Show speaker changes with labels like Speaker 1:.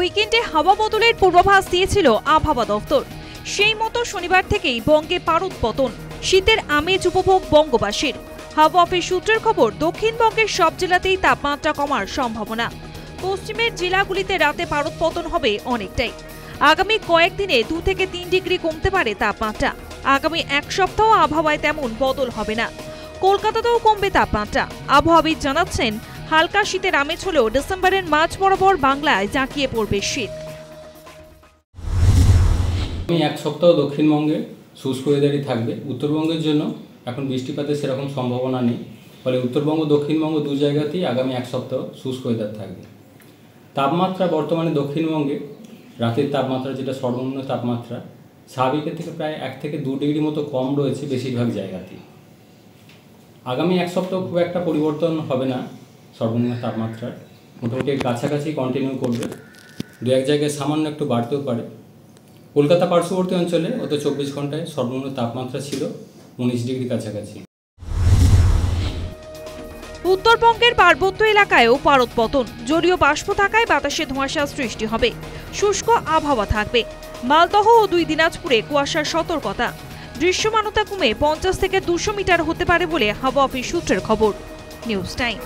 Speaker 1: উইকেন্ডে হাওয়া বদলের পূর্বাভাস দিয়েছিল আবহাওয়া দফতর। সেই মতো শনিবার থেকেই বঙ্গে পারদ পতন, শীতের আমেজ উপভোগ বঙ্গবাসীর। হাওয়া অফিস সূত্রের খবর, দক্ষিণবঙ্গের সব জেলাতেই তাপমাত্রা কমার সম্ভাবনা। পশ্চিমের জেলাগুলিতে রাতে পারদ পতন হবে অনেকটাই। আগামী কয়েকদিনে 2 থেকে 3 ডিগ্রি কমতে পারে তাপমাত্রা। আগামী এক সপ্তাহ আবহাওয়ায় তেমন বদল হবে না। কলকাতাতেও কমবে তাপমাত্রা। আবহাওয়াবিদ জানাচ্ছেন, হালকা শীতের আমেজ হলেও ডিসেম্বরের মাঝ বরাবর বাংলায় জাঁকিয়ে পড়বে শীত।
Speaker 2: এক সপ্তাহ দক্ষিণবঙ্গে শুষ্ক ওয়েদারই থাকবে। উত্তরবঙ্গের জন্য এখন বৃষ্টিপাতের সেরকম সম্ভাবনা নেই, ফলে উত্তরবঙ্গ দক্ষিণবঙ্গ দু জায়গাতেই আগামী এক সপ্তাহ শুষ্ক ওয়েদার থাকবে। তাপমাত্রা বর্তমানে দক্ষিণবঙ্গে রাতের তাপমাত্রা, যেটা সর্বনিম্ন তাপমাত্রা স্বাভাবিকের থেকে প্রায় 1 থেকে 2 ডিগ্রি মতো কম রয়েছে বেশিরভাগ জায়গাতেই। আগামী এক সপ্তাহ খুব একটা পরিবর্তন হবে না সর্বনিম্ন তাপমাত্রার, মোটামুটি কাছাকাছি কন্টিনিউ করবে। 2-1 জায়গায় সামান্য একটু বাড়তেও পারে। কলকাতা পার্শ্ববর্তী অঞ্চলে গত 24 ঘন্টায় সর্বনিম্ন তাপমাত্রা ছিল 19 ডিগ্রি কাছাকাছি।
Speaker 1: উত্তরবঙ্গের পার্বত্য এলাকায়ও পারদ পতন, জলীয় বাষ্প থাকায় বাতাসে ধোঁয়াশার সৃষ্টি হবে। শুষ্ক আবহাওয়া থাকবে। মালদহ ও 2 দিনাজপুরে কুয়াশার সতর্কতা। দৃশ্যমানতা কমে 50 থেকে 200 মিটার হতে পারে বলে হাওয়া অফিস সূত্রের খবর। News time.